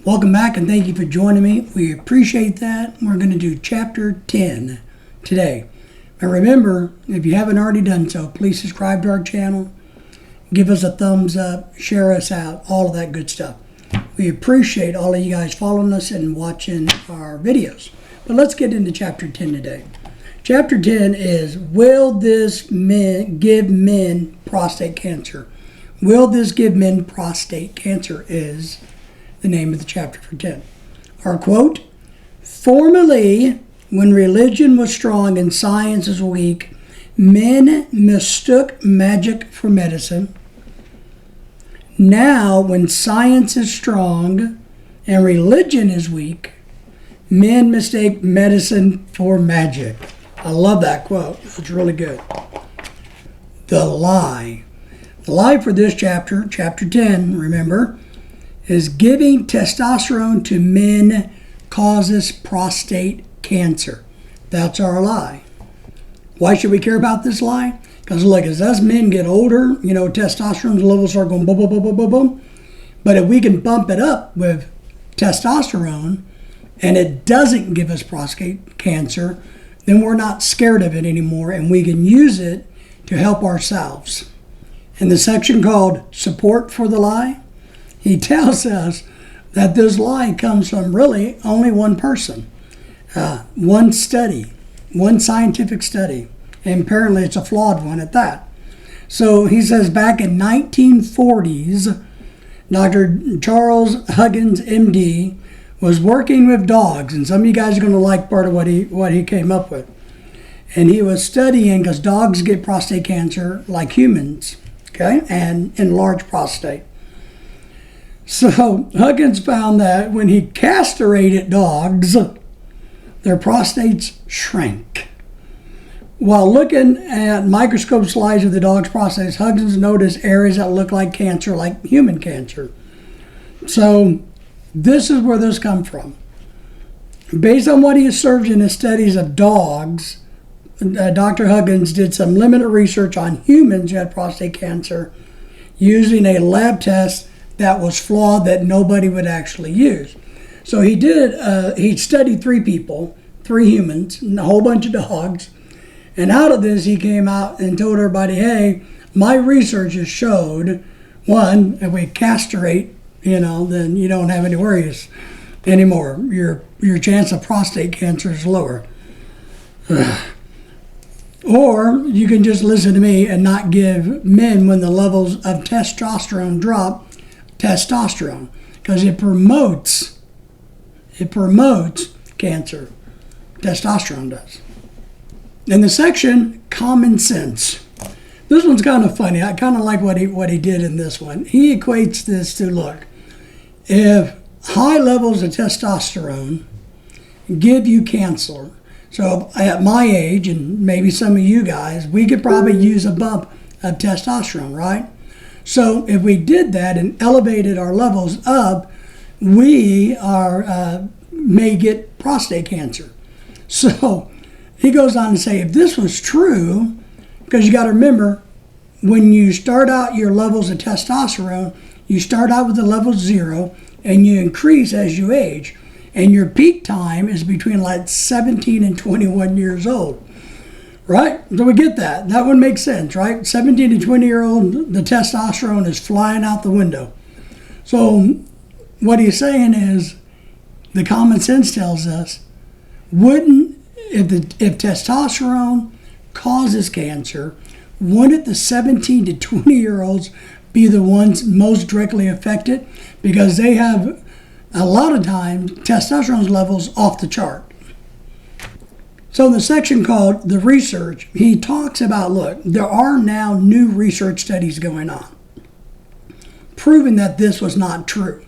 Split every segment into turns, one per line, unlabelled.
Welcome back and thank you for joining me. We appreciate that. We're going to do chapter 10 today. And remember, if you haven't already done so, please subscribe to our channel, give us a thumbs up, share us out, all of that good stuff. We appreciate all of you guys following us and watching our videos. But let's get into chapter 10 today. Chapter 10 is, will this give men prostate cancer? Will this give men prostate cancer is the name of the chapter for 10. Our quote, formerly, when religion was strong and science was weak, men mistook magic for medicine. Now, when science is strong and religion is weak, men mistake medicine for magic. I love that quote. It's really good. The lie. The lie for this chapter, chapter 10, remember, is giving testosterone to men causes prostate cancer. That's our lie. Why should we care about this lie? Because look, as us men get older, testosterone levels start going boom, boom, boom, boom, boom, boom. But if we can bump it up with testosterone and it doesn't give us prostate cancer, then we're not scared of it anymore and we can use it to help ourselves. In the section called Support for the Lie, he tells us that this lie comes from really only one person, one study, one scientific study, and apparently it's a flawed one at that. So he says back in 1940s, Dr. Charles Huggins, MD, was working with dogs, and some of you guys are going to like part of what he came up with. And he was studying, because dogs get prostate cancer like humans, okay, and enlarged prostate. So Huggins found that when he castrated dogs, their prostates shrank. While looking at microscope slides of the dog's prostates, Huggins noticed areas that looked like cancer, like human cancer. So this is where this comes from. Based on what he observed in his studies of dogs, Dr. Huggins did some limited research on humans who had prostate cancer using a lab test that was flawed that nobody would actually use. So he studied 3 people, 3 humans, and a whole bunch of dogs. And out of this, he came out and told everybody, hey, my research has showed, one, if we castrate, then you don't have any worries anymore. Your chance of prostate cancer is lower. Or you can just listen to me and not give men, when the levels of testosterone drop, testosterone, because it promotes cancer. Testosterone does. In the section, common sense. This one's kind of funny. I kind of like what he did in this one. He equates this to, look, if high levels of testosterone give you cancer, so at my age, and maybe some of you guys, we could probably use a bump of testosterone, right? So if we did that and elevated our levels up, we may get prostate cancer. So he goes on to say, if this was true, because you got to remember, when you start out your levels of testosterone, you start out with the level 0 and you increase as you age. And your peak time is between like 17 and 21 years old. Right? So we get that. That would make sense, right? 17 to 20-year-old, the testosterone is flying out the window. So what he's saying is, the common sense tells us, if testosterone causes cancer, wouldn't the 17 to 20-year-olds be the ones most directly affected? Because they have, a lot of times, testosterone levels off the chart. So in the section called The Research, he talks about, look, there are now new research studies going on, proving that this was not true.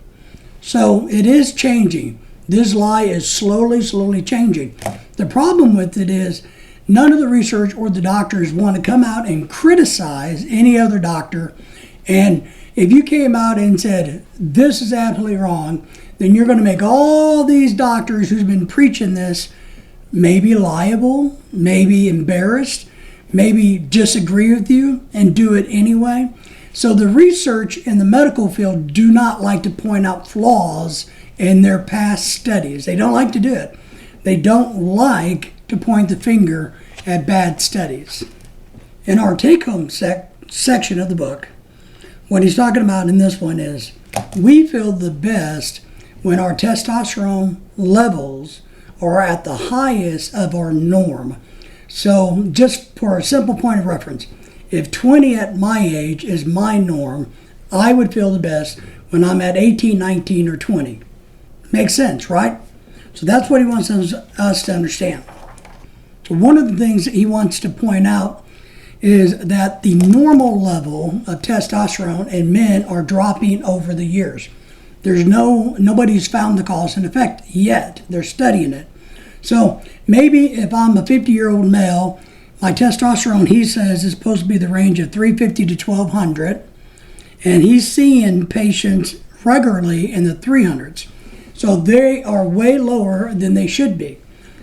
So it is changing. This lie is slowly changing. The problem with it is none of the research or the doctors want to come out and criticize any other doctor. And if you came out and said, this is absolutely wrong, then you're going to make all these doctors who's been preaching this maybe liable, maybe embarrassed, maybe disagree with you and do it anyway. So the research in the medical field do not like to point out flaws in their past studies. They don't like to do it. They don't like to point the finger at bad studies. In our take-home section of the book, what he's talking about in this one is we feel the best when our testosterone levels are at the highest of our norm. So just for a simple point of reference, if 20 at my age is my norm, I would feel the best when I'm at 18, 19, or 20. Makes sense, right? So that's what he wants us to understand. So one of the things that he wants to point out is that the normal level of testosterone in men are dropping over the years. Nobody's found the cause and effect yet. They're studying it. So maybe if I'm a 50-year-old male, my testosterone, he says, is supposed to be the range of 350 to 1200, and he's seeing patients regularly in the 300s. So they are way lower than they should be.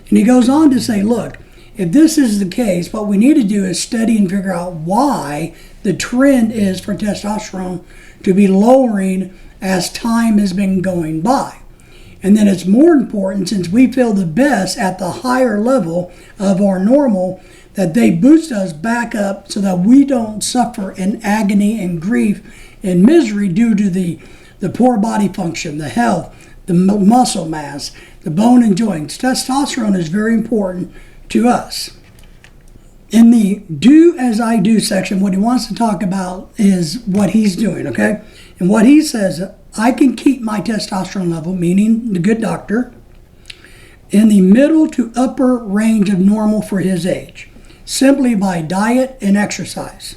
And he goes on to say, look, if this is the case, what we need to do is study and figure out why the trend is for testosterone to be lowering as time has been going by. And then it's more important, since we feel the best at the higher level of our normal, that they boost us back up so that we don't suffer in agony and grief and misery due to the poor body function, the health, the muscle mass, the bone and joints. Testosterone is very important to us. In the do as I do section, what he wants to talk about is what he's doing, okay? And what he says, I can keep my testosterone level, meaning the good doctor, in the middle to upper range of normal for his age, simply by diet and exercise.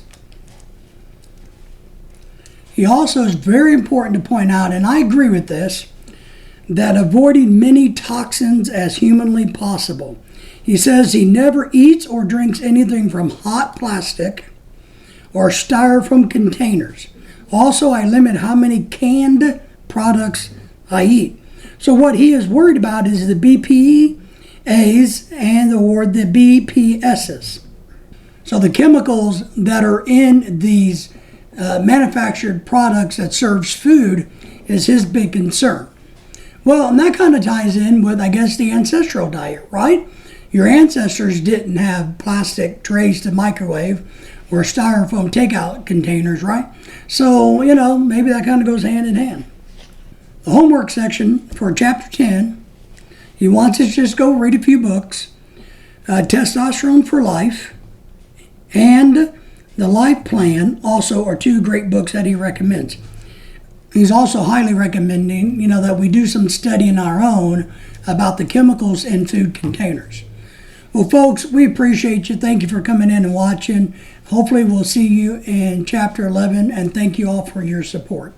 He also is very important to point out, and I agree with this, that avoiding many toxins as humanly possible. He says he never eats or drinks anything from hot plastic or styrofoam containers. Also, I limit how many canned products I eat. So what he is worried about is the BPAs or the BPSs. So the chemicals that are in these manufactured products that serves food is his big concern. Well, and that kind of ties in with, I guess, the ancestral diet, right? Your ancestors didn't have plastic trays to microwave or styrofoam takeout containers, right? So, maybe that kind of goes hand in hand. The homework section for chapter 10, he wants us to just go read a few books. Testosterone for Life and The Life Plan also are two great books that he recommends. He's also highly recommending, that we do some studying our own about the chemicals in food containers. Well, folks, we appreciate you. Thank you for coming in and watching. Hopefully we'll see you in chapter 11, and thank you all for your support.